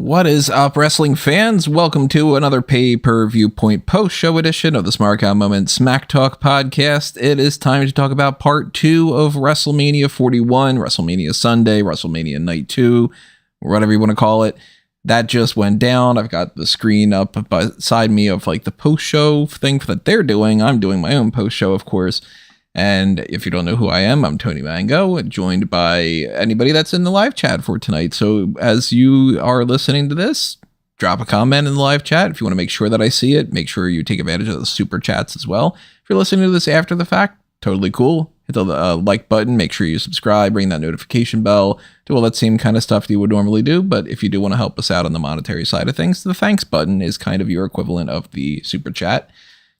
What is up, wrestling fans? Welcome to another Pay-Per-Viewpoint post-show edition of the Smark Moment Smack Talk podcast. It is time to talk about part 2 of WrestleMania 41, WrestleMania Sunday, WrestleMania Night 2, or whatever you want to call it. That just went down. I've got the screen up beside me of like the post-show thing that they're doing. I'm doing my own post-show, of course. And if you don't know who I am, I'm Tony Mango, joined by anybody that's in the live chat for tonight. So as you are listening to this, drop a comment in the live chat. If you want to make sure that I see it, make sure you take advantage of the super chats as well. If you're listening to this after the fact, totally cool. Hit the like button, make sure you subscribe, ring that notification bell, do all that same kind of stuff that you would normally do. But if you do want to help us out on the monetary side of things, the thanks button is kind of your equivalent of the super chat.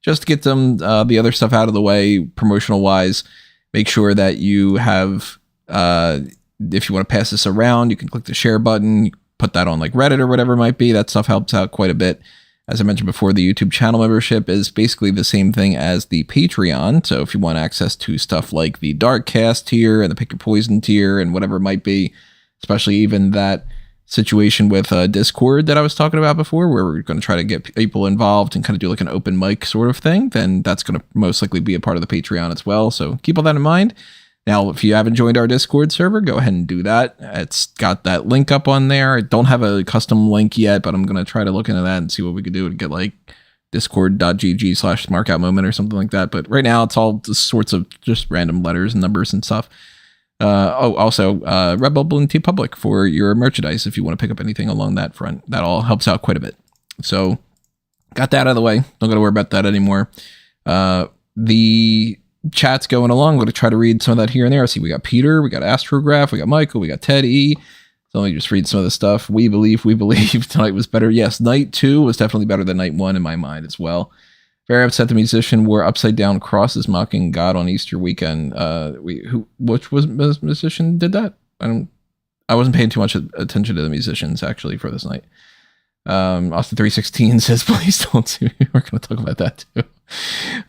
Just to get them the other stuff out of the way, promotional wise, make sure that you have, if you want to pass this around, you can click the share button, put that on like Reddit or whatever it might be. That stuff helps out quite a bit. As I mentioned before, the YouTube channel membership is basically the same thing as the Patreon. So if you want access to stuff like the Darkcast tier and the Pick Your Poison tier and whatever it might be, especially even that situation with Discord that I was talking about before, where we're going to try to get people involved and kind of do like an open mic sort of thing, then that's going to most likely be a part of the Patreon as well. So keep all that in mind. Now, if you haven't joined our Discord server, go ahead and do that. It's got that link up on there. I don't have a custom link yet, but I'm going to try to look into that and see what we could do and get like discord.gg/smarkoutmoment or something like that. But right now it's all just sorts of just random letters and numbers and stuff. Also, Redbubble and TeePublic for your merchandise if you want to pick up anything along that front. That all helps out quite a bit. So, got that out of the way. Don't got to worry about that anymore. The chat's going along. I'm going to try to read some of that here and there. See, we got Peter, we got Astrograph, we got Michael, we got Ted E. So let me just read some of the stuff. We believe tonight was better. Yes, night 2 was definitely better than night 1 in my mind as well. Very upset the musician wore upside down crosses mocking God on Easter weekend. Which musician did that? I wasn't paying too much attention to the musicians actually for this night. Austin 316 says, please don't sue me. We're going to talk about that too.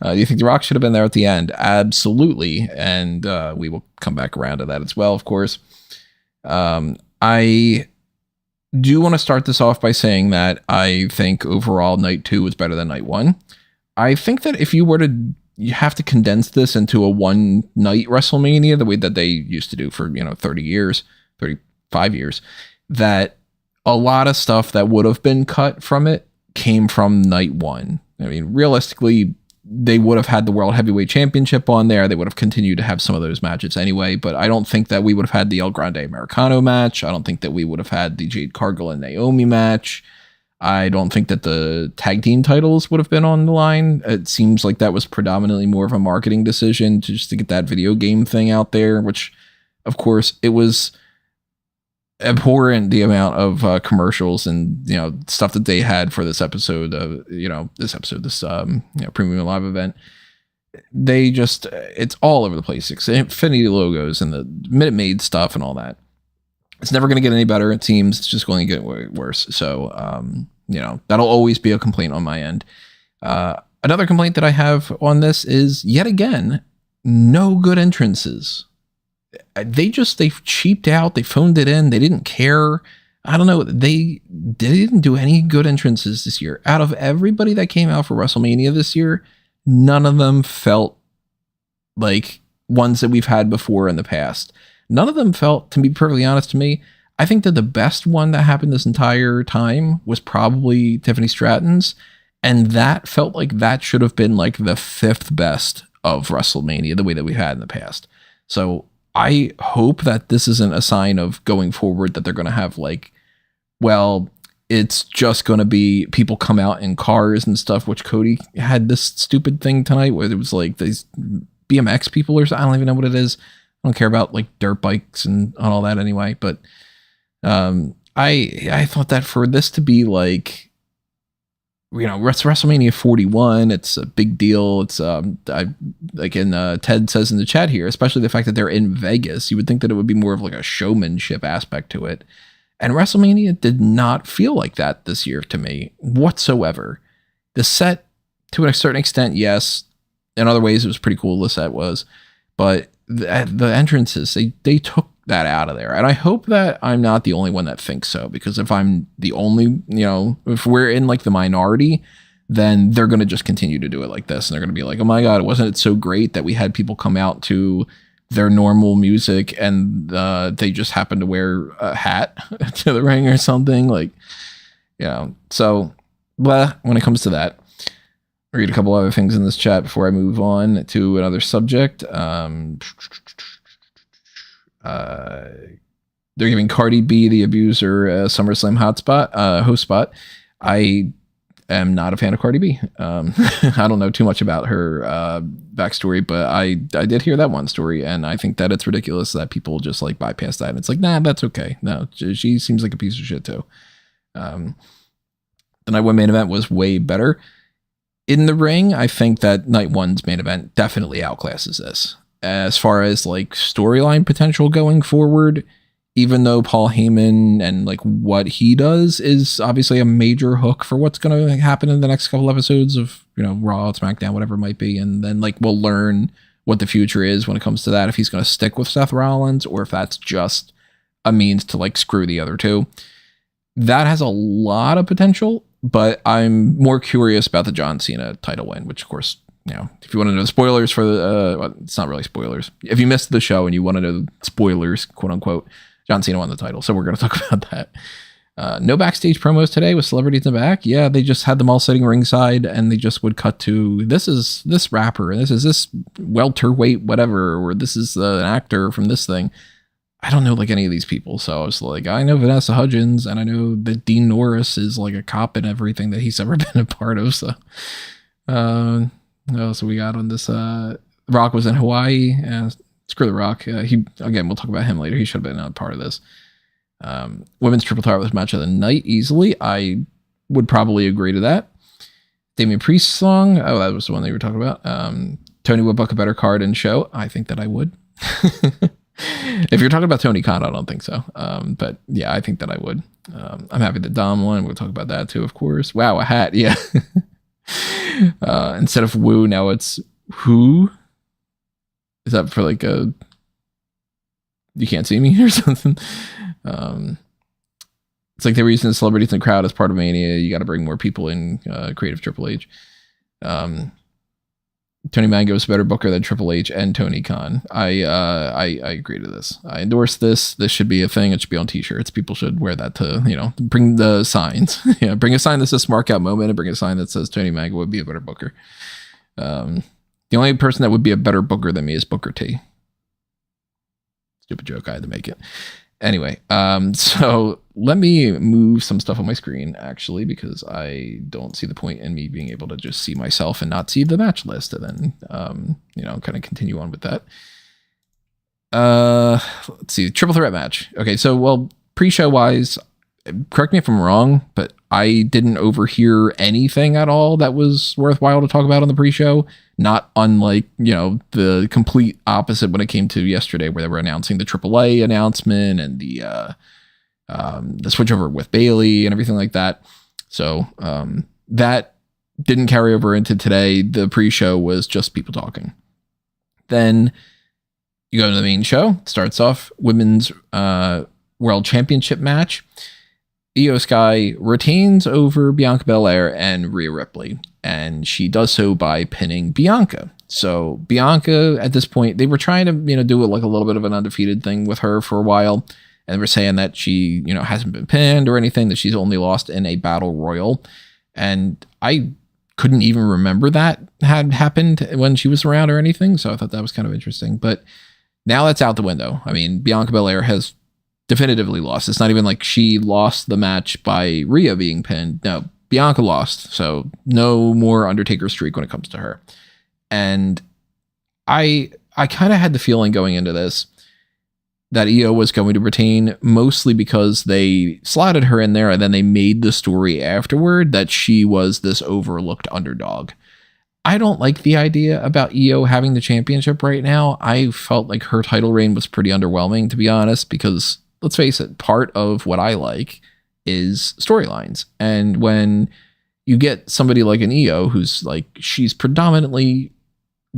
Do you think The Rock should have been there at the end? Absolutely. And we will come back around to that as well, of course. I do want to start this off by saying that I think overall night 2 was better than night 1. I think that if you have to condense this into a one night WrestleMania, the way that they used to do for, 35 years, that a lot of stuff that would have been cut from it came from night 1. I mean, realistically, they would have had the World Heavyweight Championship on there. They would have continued to have some of those matches anyway, but I don't think that we would have had the El Grande Americano match. I don't think that we would have had the Jade Cargill and Naomi match. I don't think that the tag team titles would have been on the line. It seems like that was predominantly more of a marketing decision to get that video game thing out there, which, of course, it was abhorrent the amount of commercials and stuff that they had for this episode of this premium live event. They just, it's all over the place. It's Infinity logos and the Minute Maid stuff and all that. It's never going to get any better. It seems it's just going to get worse. So, that'll always be a complaint on my end. Another complaint that I have on this is, yet again, no good entrances. They cheaped out. They phoned it in. They didn't care. I don't know. They didn't do any good entrances this year. Out of everybody that came out for WrestleMania this year, none of them felt like ones that we've had before in the past. None of them felt, to be perfectly honest to me, I think that the best one that happened this entire time was probably Tiffany Stratton's. And that felt like that should have been like the 5th best of WrestleMania, the way that we had in the past. So I hope that this isn't a sign of going forward that they're going to have it's just going to be people come out in cars and stuff, which Cody had this stupid thing tonight where it was like these BMX people or something. I don't even know what it is. I don't care about like dirt bikes and all that anyway, but I thought that for this to be like, WrestleMania 41, it's a big deal. It's Ted says in the chat here, especially the fact that they're in Vegas, you would think that it would be more of like a showmanship aspect to it. And WrestleMania did not feel like that this year to me whatsoever. The set, to a certain extent, yes. In other ways, it was pretty cool. The set was, but the entrances, they took that out of there. And I hope that I'm not the only one that thinks so, because if I'm the only, if we're in like the minority, then they're going to just continue to do it like this. And they're going to be like, oh my God, wasn't it so great that we had people come out to their normal music and they just happen to wear a hat to the ring or something, like, so when it comes to that, I'll read a couple other things in this chat before I move on to another subject. They're giving Cardi B, the abuser, a SummerSlam host spot. I am not a fan of Cardi B. I don't know too much about her backstory, but I did hear that one story, and I think that it's ridiculous that people just like bypass that. And it's like, nah, that's okay. No, she seems like a piece of shit too. The night one main event was way better. In the ring, I think that night one's main event definitely outclasses this. As far as like storyline potential going forward, even though Paul Heyman and like what he does is obviously a major hook for what's going to happen in the next couple episodes of, Raw, SmackDown, whatever it might be. And then like we'll learn what the future is when it comes to that, if he's going to stick with Seth Rollins or if that's just a means to like screw the other two. That has a lot of potential, but I'm more curious about the John Cena title win, which of course, if you want to know the spoilers for the, it's not really spoilers. If you missed the show and you want to know spoilers, quote unquote, John Cena won the title. So we're going to talk about that. No backstage promos today with celebrities in the back. Yeah, they just had them all sitting ringside and they just would cut to, this is this rapper, and this is this welterweight, whatever, or this is an actor from this thing. I don't know like any of these people. So I was like, I know Vanessa Hudgens and I know that Dean Norris is like a cop in everything that he's ever been a part of. So, what else we got on this? Rock was in Hawaii. Screw the Rock. We'll talk about him later. He should have been a part of this. Women's triple threat was match of the night easily. I would probably agree to that. Damian Priest song. Oh, that was the one that you were talking about. Tony would book a better card and show. I think that I would. If you're talking about Tony Khan, I don't think so. But yeah, I think that I would. I'm happy that Dom won. We'll talk about that too, of course. Wow, a hat. Yeah. Instead of woo, now it's who. Is that for like a you can't see me or something? It's like they were using the celebrities in the crowd as part of Mania. You got to bring more people in. Creative Triple H. Tony Mango is a better booker than Triple H and Tony Khan. I agree to this. I endorse this. This should be a thing. It should be on t-shirts. People should wear that to, bring the signs. Yeah, bring a sign that says Smark Out Moment and bring a sign that says Tony Mango would be a better booker. The only person that would be a better booker than me is Booker T. Stupid joke. I had to make it. Anyway, so let me move some stuff on my screen, actually, because I don't see the point in me being able to just see myself and not see the match list, and then, kind of continue on with that. Let's see, triple threat match. Okay, so, well, pre-show wise, correct me if I'm wrong, but I didn't overhear anything at all that was worthwhile to talk about on the pre-show. Not unlike, the complete opposite when it came to yesterday, where they were announcing the AAA announcement and the switchover with Bayley and everything like that. So that didn't carry over into today. The pre-show was just people talking. Then you go to the main show. It starts off women's world championship match. Io Sky retains over Bianca Belair and Rhea Ripley, and she does so by pinning Bianca. So Bianca, at this point, they were trying to, do it like a little bit of an undefeated thing with her for a while, and they were saying that she, hasn't been pinned or anything, that she's only lost in a battle royal, and I couldn't even remember that had happened when she was around or anything, so I thought that was kind of interesting. But now that's out the window. I mean, Bianca Belair has definitively lost. It's not even like she lost the match by Rhea being pinned. No, Bianca lost. So no more Undertaker streak when it comes to her. And I kind of had the feeling going into this that Io was going to retain, mostly because they slotted her in there and then they made the story afterward that she was this overlooked underdog. I don't like the idea about Io having the championship right now. I felt like her title reign was pretty underwhelming, to be honest, because let's face it, part of what I like is storylines. And when you get somebody like an Io, who's like, she's predominantly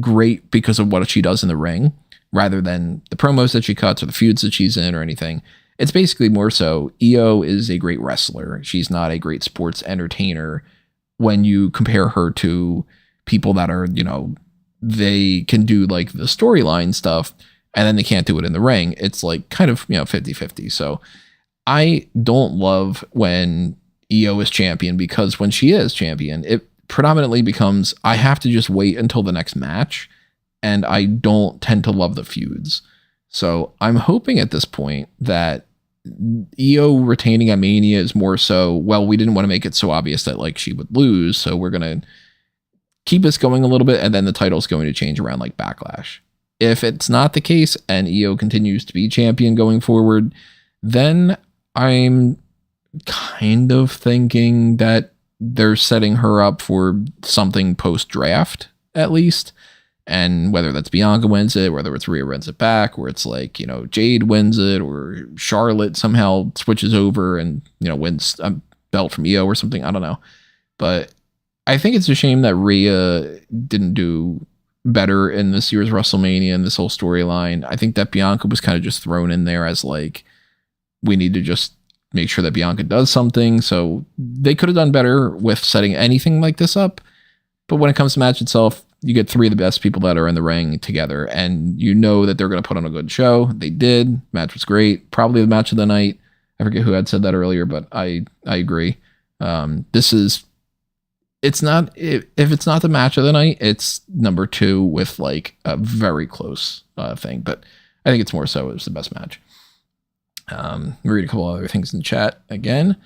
great because of what she does in the ring, rather than the promos that she cuts or the feuds that she's in or anything. It's basically more so Io is a great wrestler. She's not a great sports entertainer when you compare her to people that are, they can do like the storyline stuff and then they can't do it in the ring. It's like kind of, 50-50. So I don't love when Io is champion, because when she is champion, it predominantly becomes, I have to just wait until the next match, and I don't tend to love the feuds. So I'm hoping at this point that Io retaining at Mania is more so, well, we didn't want to make it so obvious that like she would lose, so we're going to keep this going a little bit, and then the title's going to change around like Backlash. If it's not the case and Io continues to be champion going forward, then I'm kind of thinking that they're setting her up for something post-draft, at least. And whether that's Bianca wins it, whether it's Rhea wins it back, or it's like, Jade wins it, or Charlotte somehow switches over and, wins a belt from Io or something. I don't know. But I think it's a shame that Rhea didn't do better in this year's WrestleMania and this whole storyline. I think that Bianca was kind of just thrown in there as like, we need to just make sure that Bianca does something. So they could have done better with setting anything like this up. But when it comes to match itself, you get three of the best people that are in the ring together, and that they're going to put on a good show. They did. Match was great. Probably the match of the night. I forget who had said that earlier, but I agree. It's not, if it's not the match of the night, it's number 2 with like a very close thing, but I think it's more so it was the best match. Read a couple other things in the chat again.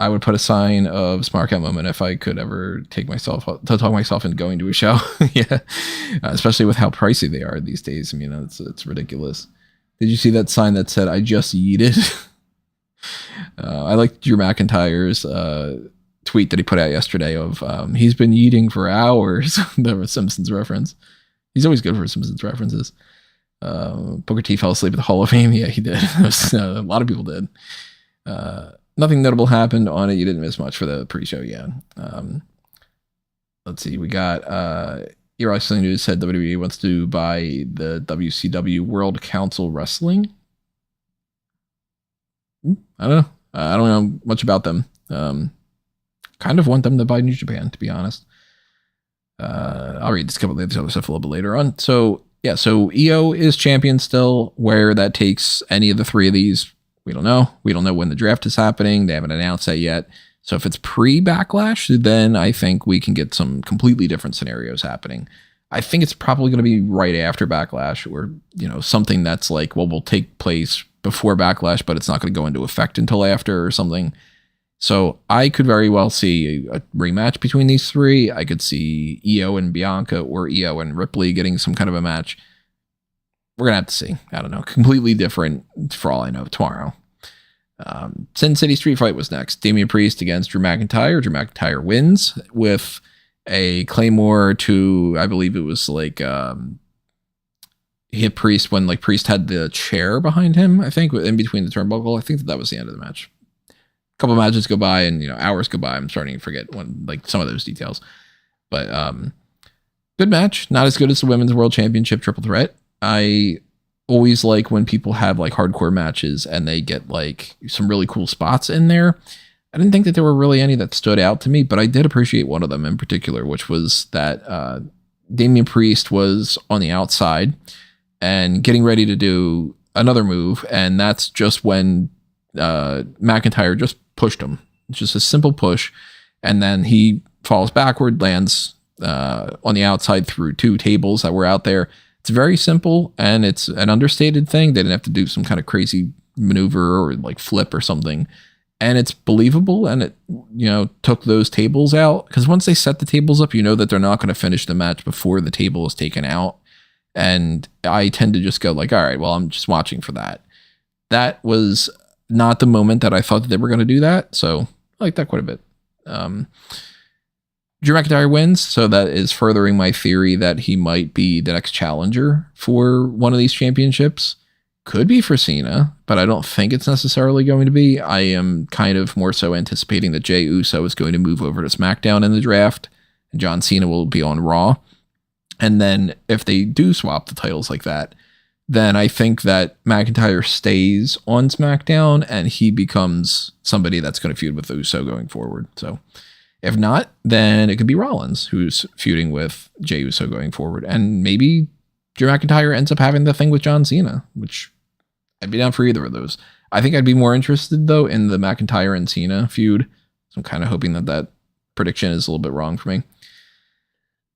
I would put a sign of Smark at moment if I could ever talk myself into going to a show. Yeah. Especially with how pricey they are these days. I mean, it's ridiculous. Did you see that sign that said, "I just yeeted"? I like Drew McIntyre's tweet that he put out yesterday of he's been yeeting for hours. The Simpsons reference. He's always good for Simpsons references. Booker T fell asleep at the Hall of Fame. Yeah, he did. A lot of people did. Nothing notable happened on it. You didn't miss much for the pre-show. Yeah. Let's see. We got Your Wrestling News said WWE wants to buy the WCW World Council Wrestling. I don't know. I don't know much about them. Kind of want them to buy New Japan, to be honest. I'll read this couple of the other stuff a little bit later on. So yeah, so Io is champion still. Where that takes any of the three of these, we don't know. We don't know when the draft is happening. They haven't announced that yet. So if it's pre-Backlash, then I think we can get some completely different scenarios happening. I think it's probably going to be right after Backlash, or something that's like, well, will take place before Backlash, but it's not going to go into effect until after or something. So I could very well see a rematch between these three. I could see Io and Bianca or Io and Ripley getting some kind of a match. We're going to have to see. I don't know. Completely different for all I know tomorrow. Sin City Street Fight was next. Damian Priest against Drew McIntyre. Drew McIntyre wins with a Claymore to, I believe it was like, he hit Priest when like Priest had the chair behind him, I think, in between the turnbuckle. I think that was the end of the match. A couple of matches go by and, hours go by. I'm starting to forget some of those details. But good match. Not as good as the Women's World Championship Triple Threat. I always like when people have like hardcore matches and they get like some really cool spots in there. I didn't think that there were really any that stood out to me, but I did appreciate one of them in particular, which was that Damian Priest was on the outside and getting ready to do another move. And that's just when McIntyre just pushed him. It's just a simple push. And then he falls backward, lands on the outside through 2 tables that were out there. It's very simple, and it's an understated thing. They didn't have to do some kind of crazy maneuver or like flip or something. And it's believable, and it, took those tables out. Because once they set the tables up, that they're not going to finish the match before the table is taken out. And I tend to just go like, all right, well, I'm just watching for that. That was not the moment that I thought that they were going to do that. So I like that quite a bit. Drew McIntyre wins, so that is furthering my theory that he might be the next challenger for one of these championships. Could be for Cena, but I don't think it's necessarily going to be. I am kind of more so anticipating that Jey Uso is going to move over to SmackDown in the draft, and John Cena will be on Raw. And then if they do swap the titles like that, then I think that McIntyre stays on SmackDown and he becomes somebody that's going to feud with Uso going forward. So if not, then it could be Rollins who's feuding with Jey Uso going forward. And maybe Drew McIntyre ends up having the thing with John Cena, which I'd be down for either of those. I think I'd be more interested, though, in the McIntyre and Cena feud. So I'm kind of hoping that prediction is a little bit wrong for me.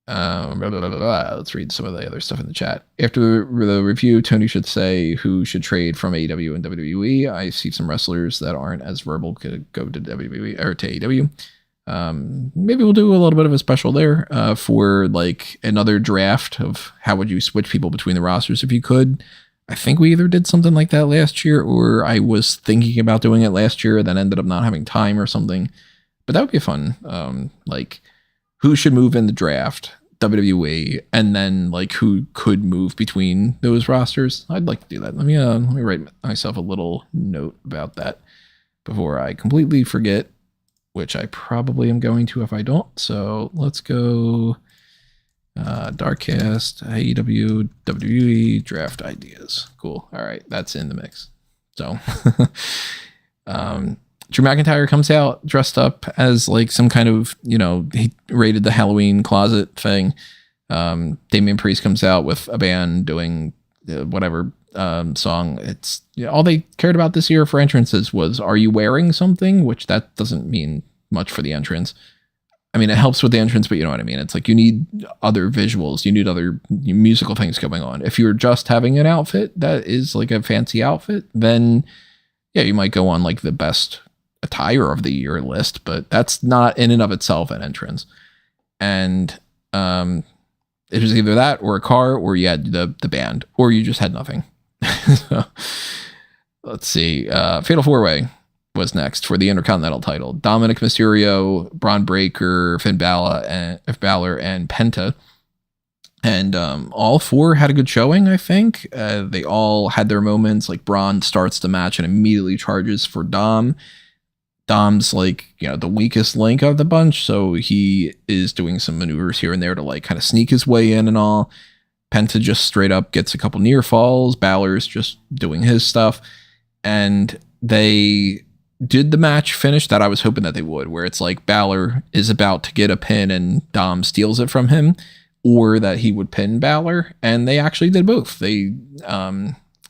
Let's read some of the other stuff in the chat. After the review, Tony should say who should trade from AEW and WWE. I see some wrestlers that aren't as verbal could go to WWE or to AEW. Maybe we'll do a little bit of a special there for like another draft of how would you switch people between the rosters if you could. I think we either did something like that last year or I was thinking about doing it last year, then ended up not having time or something. But that would be fun. Like who should move in the draft, WWE, and then like who could move between those rosters. I'd like to do that. Let me write myself a little note about that before I completely forget, which I probably am going to if I don't. So let's go Darkcast, AEW, WWE, draft ideas. Cool. All right. That's in the mix. So Drew McIntyre comes out dressed up as like some kind of, he raided the Halloween closet thing. Damian Priest comes out with a band doing whatever song. It's all they cared about this year for entrances was, are you wearing something? Which that doesn't mean much for the entrance. I mean, it helps with the entrance, but you know what I mean? It's like you need other visuals. You need other musical things going on. If you're just having an outfit that is like a fancy outfit, then yeah, you might go on like the best attire of the year list, but that's not in and of itself an entrance. And it was either that or a car, or you had the band, or you just had nothing. So, let's see. Fatal 4-Way was next for the Intercontinental title. Dominik, Mysterio, Bron Breakker, Finn Balor, and Penta. And all four had a good showing, I think. They all had their moments. Like Bron starts the match and immediately charges for Dom. Dom's like, the weakest link of the bunch, so he is doing some maneuvers here and there to like kind of sneak his way in and all. Penta just straight up gets a couple near falls. Balor's just doing his stuff. And they did the match finish that I was hoping that they would, where it's like Balor is about to get a pin and Dom steals it from him, or that he would pin Balor, and they actually did both. They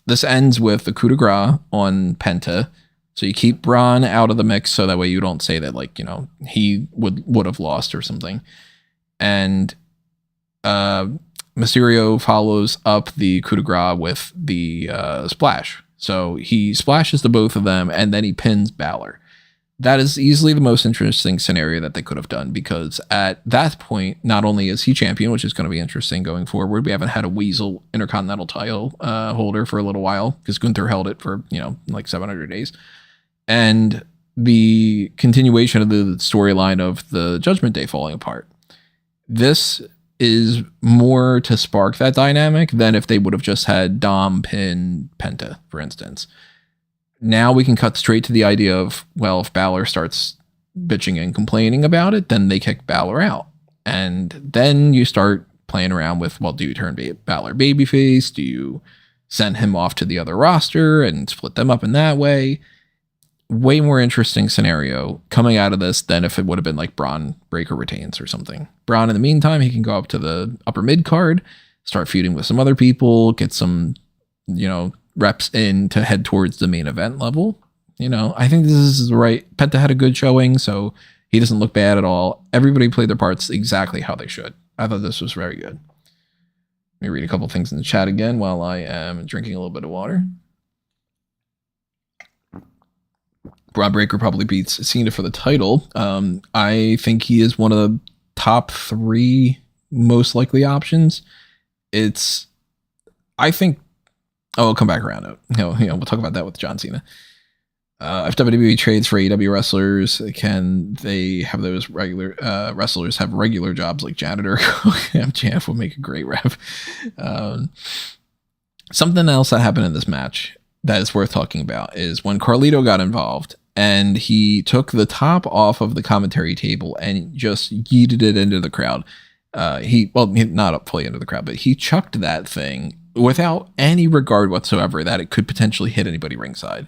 this ends with the coup de grace on Penta. So you keep Bron out of the mix so that way you don't say that like, he would have lost or something. And Mysterio follows up the coup de grace with the splash. So he splashes to both of them and then he pins Balor. That is easily the most interesting scenario that they could have done, because at that point, not only is he champion, which is going to be interesting going forward. We haven't had a Weasel Intercontinental title holder for a little while because Gunther held it for, like 700 days. And the continuation of the storyline of the Judgment Day falling apart. This is more to spark that dynamic than if they would have just had Dom pin Penta, for instance. Now we can cut straight to the idea of, well, if Balor starts bitching and complaining about it, then they kick Balor out. And then you start playing around with, well, do you turn Balor babyface? Do you send him off to the other roster and split them up in that way? Way more interesting scenario coming out of this than if it would have been like Bron Breakker retains or something. Bron, in the meantime, he can go up to the upper mid card, start feuding with some other people, get some, reps in to head towards the main event level. I think this is the right. Penta had a good showing, so he doesn't look bad at all. Everybody played their parts exactly how they should. I thought this was very good. Let me read a couple things in the chat again while I am drinking a little bit of water. Bron Breakker probably beats Cena for the title. I think he is one of the top 3 most likely options. I'll come back around it. We'll talk about that with John Cena. If WWE trades for AEW wrestlers, can they have those regular wrestlers have regular jobs like janitor? MJF would make a great rep. Something else that happened in this match that is worth talking about is when Carito got involved and he took the top off of the commentary table and just yeeted it into the crowd. He not up fully into the crowd, but he chucked that thing without any regard whatsoever that it could potentially hit anybody ringside.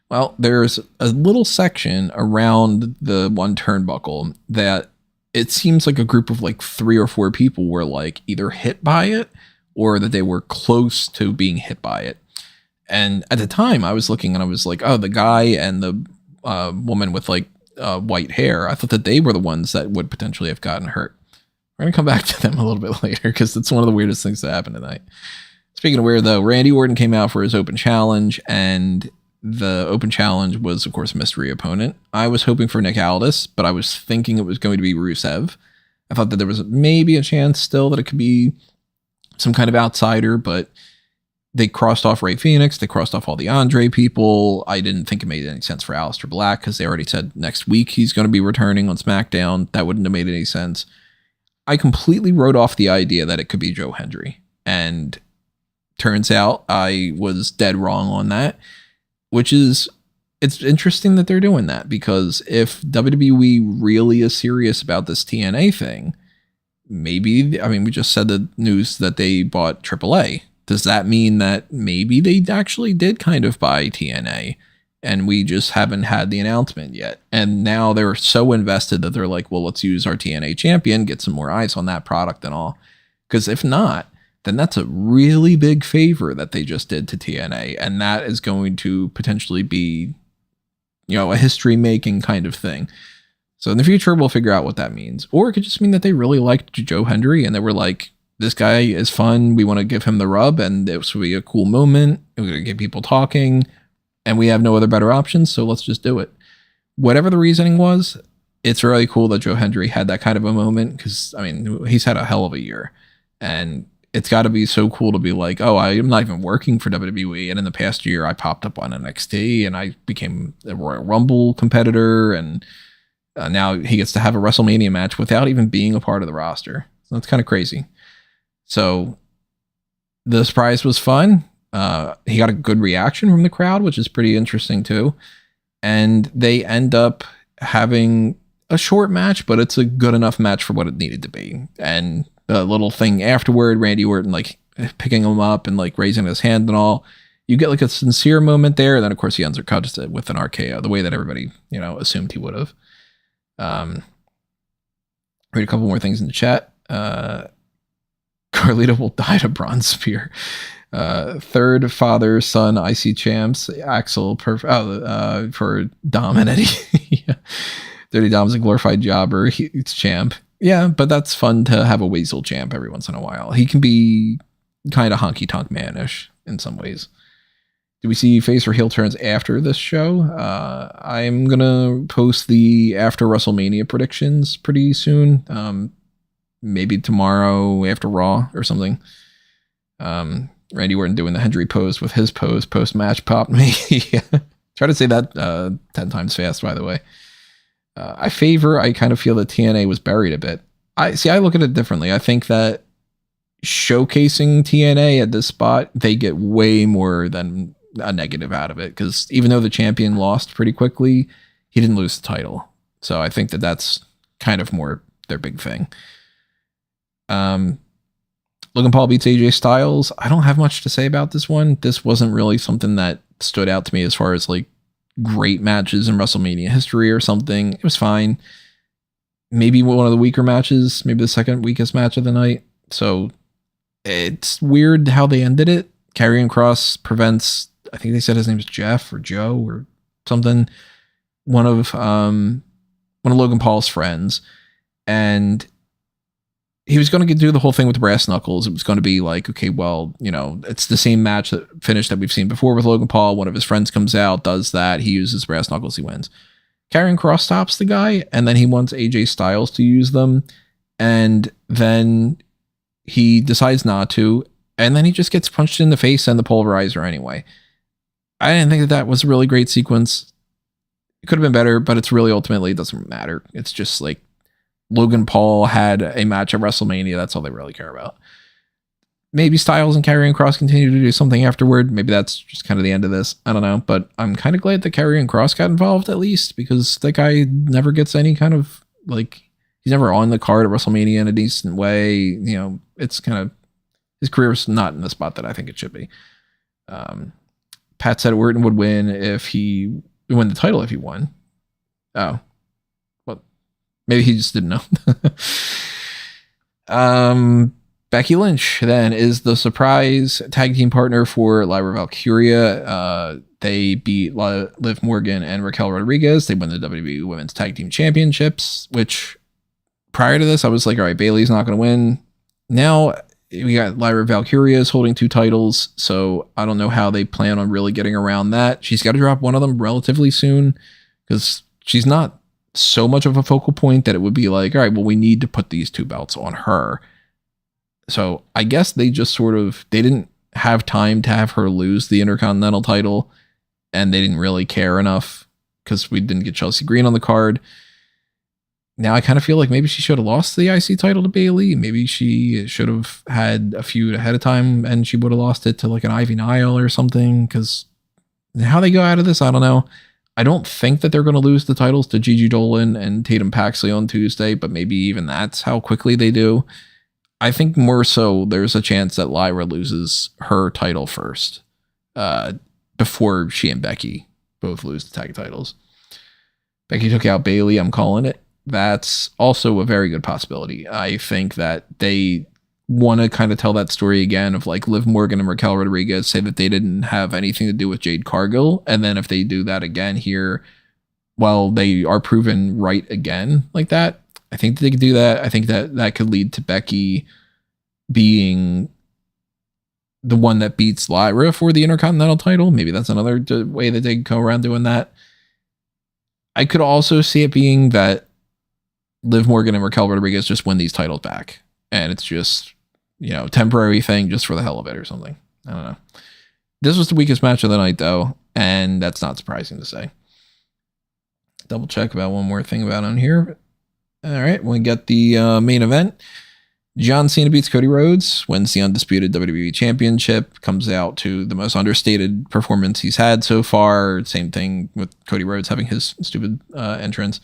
Well, there's a little section around the one turnbuckle that it seems like a group of like 3 or 4 people were like either hit by it or that they were close to being hit by it. And at the time I was looking and I was like, oh, the guy and the woman with like white hair, I thought that they were the ones that would potentially have gotten hurt. We're going to come back to them a little bit later because it's one of the weirdest things that happened tonight. Speaking of weird, though, Randy Orton came out for his open challenge, and the open challenge was, of course, a mystery opponent. I was hoping for Nick Aldis, but I was thinking it was going to be Rusev. I thought that there was maybe a chance still that it could be some kind of outsider, but they crossed off Rey Fenix. They crossed off all the Andre people. I didn't think it made any sense for Aleister Black because they already said next week he's going to be returning on SmackDown. That wouldn't have made any sense. I completely wrote off the idea that it could be Joe Hendry, and turns out I was dead wrong on that, which is, it's interesting that they're doing that, because if WWE really is serious about this TNA thing, maybe, I mean, we just said the news that they bought AAA. Does that mean that maybe they actually did kind of buy TNA and we just haven't had the announcement yet? And now they're so invested that they're like, well, let's use our TNA champion, get some more eyes on that product and all. Because if not, then that's a really big favor that they just did to TNA. And that is going to potentially be, you know, a history making kind of thing. So in the future, we'll figure out what that means. Or it could just mean that they really liked Joe Hendry and they were like, this guy is fun. We want to give him the rub, and this will be a cool moment. We're going to get people talking, and we have no other better options, so let's just do it. Whatever the reasoning was, it's really cool that Joe Hendry had that kind of a moment, because, I mean, he's had a hell of a year, and it's got to be so cool to be like, oh, I'm not even working for WWE, and in the past year, I popped up on NXT, and I became a Royal Rumble competitor, and now he gets to have a WrestleMania match without even being a part of the roster. So that's kind of crazy. So the surprise was fun. He got a good reaction from the crowd, which is pretty interesting too. And they end up having a short match, but it's a good enough match for what it needed to be. And the little thing afterward, Randy Orton like picking him up and like raising his hand and all, you get like a sincere moment there. And then of course he undercuts it with an RKO, the way that everybody, you know, assumed he would have. Read a couple more things in the chat. Carlito will die to Bronze Spear. Third father son IC champs. Axel for Dom and Eddie. Yeah. Dirty Dom's a glorified jobber. He's champ. Yeah, but that's fun to have a Weasel champ every once in a while. He can be kind of honky tonk manish in some ways. Do we see face or heel turns after this show? I'm gonna post the after WrestleMania predictions pretty soon. Maybe tomorrow after Raw or something. Randy Orton doing the Hendry pose with his pose post-match popped me. Try to say that 10 times fast, by the way. I kind of feel that TNA was buried a bit. I look at it differently. I think that showcasing TNA at this spot, they get way more than a negative out of it. Because even though the champion lost pretty quickly, he didn't lose the title. So I think that that's kind of more their big thing. Logan Paul beats AJ Styles. I don't have much to say about this one. This wasn't really something that stood out to me as far as like great matches in WrestleMania history or something. It was fine. Maybe one of the weaker matches, maybe the second weakest match of the night. So it's weird how they ended it. Karrion Kross prevents, I think they said his name is Jeff or Joe or something. One of Logan Paul's friends. And he was going to do the whole thing with the brass knuckles. It was going to be like, okay, well, you know, it's the same match finish that we've seen before with Logan Paul. One of his friends comes out, does that. He uses brass knuckles. He wins. Karrion Kross stops the guy, and then he wants AJ Styles to use them. And then he decides not to. And then he just gets punched in the face and the pulverizer anyway. I didn't think that was a really great sequence. It could have been better, but it's really ultimately, it doesn't matter. It's just like, Logan Paul had a match at WrestleMania. That's all they really care about. Maybe Styles and Karrion Kross continue to do something afterward. Maybe that's just kind of the end of this. I don't know. But I'm kind of glad that Karrion Kross got involved at least, because that guy never gets any kind of like, he's never on the card at WrestleMania in a decent way. You know, it's kind of, his career's not in the spot that I think it should be. Pat said Orton would win win the title if he won. Oh, well, maybe he just didn't know. Becky Lynch then is the surprise tag team partner for Lyra Valkyria. They beat Liv Morgan and Raquel Rodriguez. They win the WWE Women's Tag Team Championships, which prior to this, I was like, all right, Bayley's not going to win. Now we got Lyra Valkyria is holding 2 titles, so I don't know how they plan on really getting around that. She's got to drop one of them relatively soon because she's not so much of a focal point that it would be like, all right, well, we need to put these 2 belts on her. So I guess they just they didn't have time to have her lose the Intercontinental title, and they didn't really care enough because we didn't get Chelsea Green on the card. Now I kind of feel like maybe she should have lost the IC title to Bayley. Maybe she should have had a feud ahead of time and she would have lost it to like an Ivy Nile or something, because how they go out of this, I don't know. I don't think that they're going to lose the titles to Gigi Dolan and Tatum Paxley on Tuesday, but maybe even that's how quickly they do. I think more so there's a chance that Lyra loses her title first before she and Becky both lose the tag titles. Becky took out Bayley. I'm calling it. That's also a very good possibility. I think that they want to kind of tell that story again of like Liv Morgan and Raquel Rodriguez say that they didn't have anything to do with Jade Cargill. And then if they do that again here, well, they are proven right again like that. I think they could do that. I think that could lead to Becky being the one that beats Lyra for the Intercontinental title. Maybe that's another way that they go around doing that. I could also see it being that Liv Morgan and Raquel Rodriguez just win these titles back. And it's just, temporary thing just for the hell of it or something. I don't know. This was the weakest match of the night, though. And that's not surprising to say. Double check about one more thing about on here. All right. We get the main event. John Cena beats Cody Rhodes, wins the undisputed WWE Championship, comes out to the most understated performance he's had so far. Same thing with Cody Rhodes having his stupid entrance.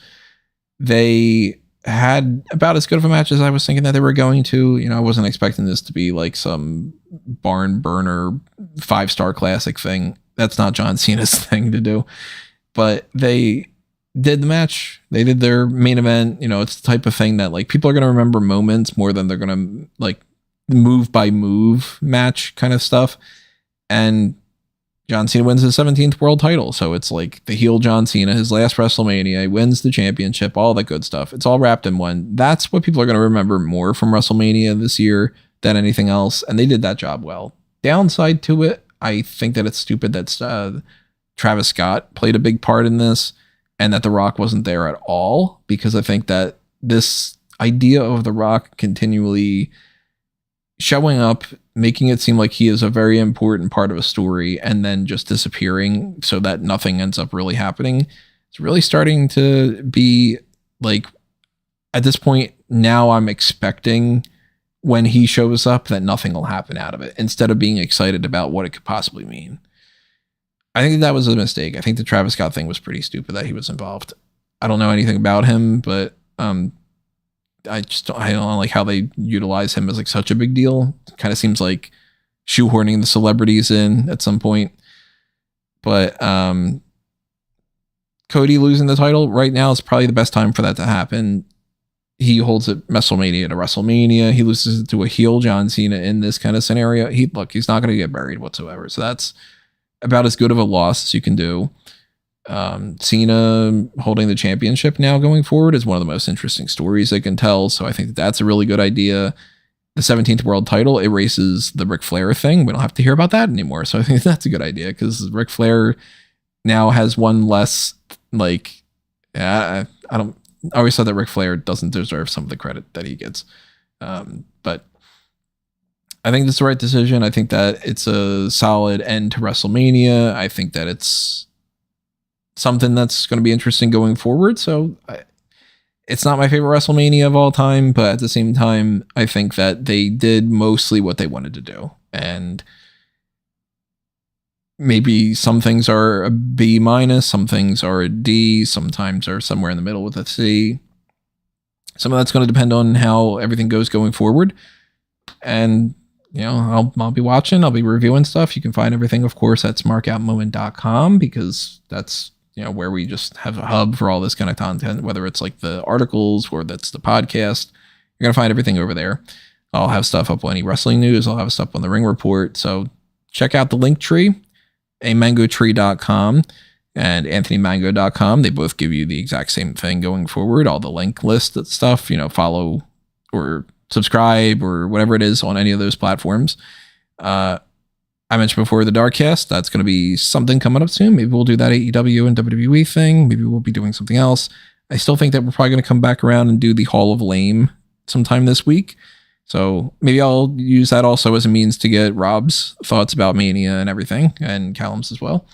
They had about as good of a match as I was thinking that they were going to. I wasn't expecting this to be like some barn burner 5-star classic thing. That's not John Cena's thing to do. But they did the match. They did their main event. It's the type of thing that like people are going to remember moments more than they're going to like move by move match kind of stuff. And John Cena wins his 17th world title. So it's like the heel John Cena, his last WrestleMania, he wins the championship, all that good stuff. It's all wrapped in one. That's what people are going to remember more from WrestleMania this year than anything else. And they did that job well. Downside to it, I think that it's stupid that Travis Scott played a big part in this and that The Rock wasn't there at all, because I think that this idea of The Rock continually showing up, making it seem like he is a very important part of a story and then just disappearing so that nothing ends up really happening. It's really starting to be like, at this point now I'm expecting when he shows up that nothing will happen out of it instead of being excited about what it could possibly mean. I think that was a mistake. I think the Travis Scott thing was pretty stupid that he was involved. I don't know anything about him, but I don't like how they utilize him as like such a big deal. It kind of seems like shoehorning the celebrities in at some point. But Cody losing the title right now is probably the best time for that to happen. He holds it WrestleMania to WrestleMania. He loses it to a heel John Cena in this kind of scenario. He's not going to get buried whatsoever. So that's about as good of a loss as you can do. Cena holding the championship now going forward is one of the most interesting stories they can tell. So I think that's a really good idea. The 17th world title erases the Ric Flair thing. We don't have to hear about that anymore. So I think that's a good idea because Ric Flair now has one less, like, I always thought that Ric Flair doesn't deserve some of the credit that he gets. But I think that's the right decision. I think that it's a solid end to WrestleMania. I think that it's something that's going to be interesting going forward. So it's not my favorite WrestleMania of all time, but at the same time, I think that they did mostly what they wanted to do. And maybe some things are a B-, some things are a D, sometimes are somewhere in the middle with a C. Some of that's going to depend on how everything goes going forward. And, I'll be watching, I'll be reviewing stuff. You can find everything, of course, at smarkoutmoment.com, because that's, where we just have a hub for all this kind of content, whether it's like the articles or that's the podcast. You're going to find everything over there. I'll have stuff up on any wrestling news. I'll have stuff on the Ring Report. So check out the link tree, amangotree.com and anthonymango.com. They both give you the exact same thing going forward. All the link list and stuff, follow or subscribe or whatever it is on any of those platforms. I mentioned before the Darkcast. That's going to be something coming up soon. Maybe we'll do that AEW and WWE thing. Maybe we'll be doing something else. I still think that we're probably going to come back around and do the Hall of Lame sometime this week. So maybe I'll use that also as a means to get Rob's thoughts about Mania and everything, and Callum's as well.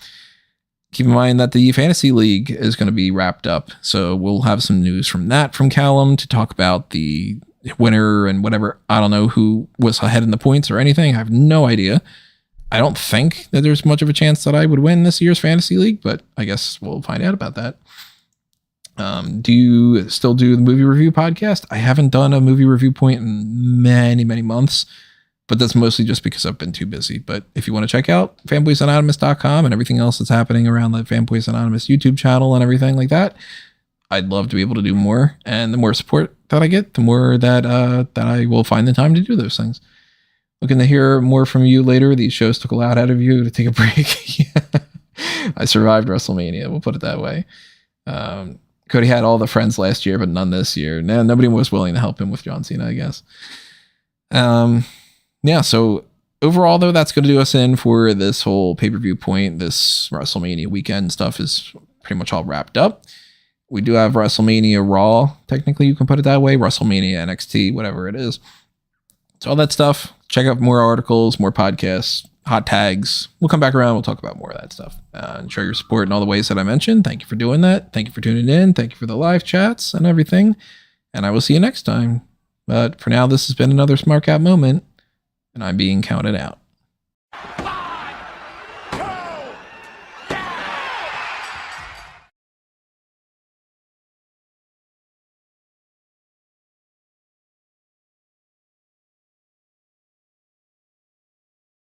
Keep in mind that the Fantasy League is going to be wrapped up. So we'll have some news from that from Callum to talk about the winner and whatever. I don't know who was ahead in the points or anything. I have no idea. I don't think that there's much of a chance that I would win this year's Fantasy League, but I guess we'll find out about that. Do you still do the movie review podcast? I haven't done a movie review point in many, many months, but that's mostly just because I've been too busy. But if you want to check out fanboysanonymous.com and everything else that's happening around the Fanboys Anonymous YouTube channel and everything like that, I'd love to be able to do more. And the more support that I get, the more that I will find the time to do those things. Looking to hear more from you later. These shows took a lot out of you to take a break. I survived WrestleMania. We'll put it that way. Cody had all the friends last year, but none this year. No, nobody was willing to help him with John Cena, I guess. So overall, though, that's going to do us in for this whole pay-per-view point. This WrestleMania weekend stuff is pretty much all wrapped up. We do have WrestleMania Raw. Technically, you can put it that way. WrestleMania NXT, whatever it is. So all that stuff. Check out more articles, more podcasts, hot tags. We'll come back around. We'll talk about more of that stuff. And show your support in all the ways that I mentioned. Thank you for doing that. Thank you for tuning in. Thank you for the live chats and everything. And I will see you next time. But for now, this has been another Smark Out moment. And I'm being counted out.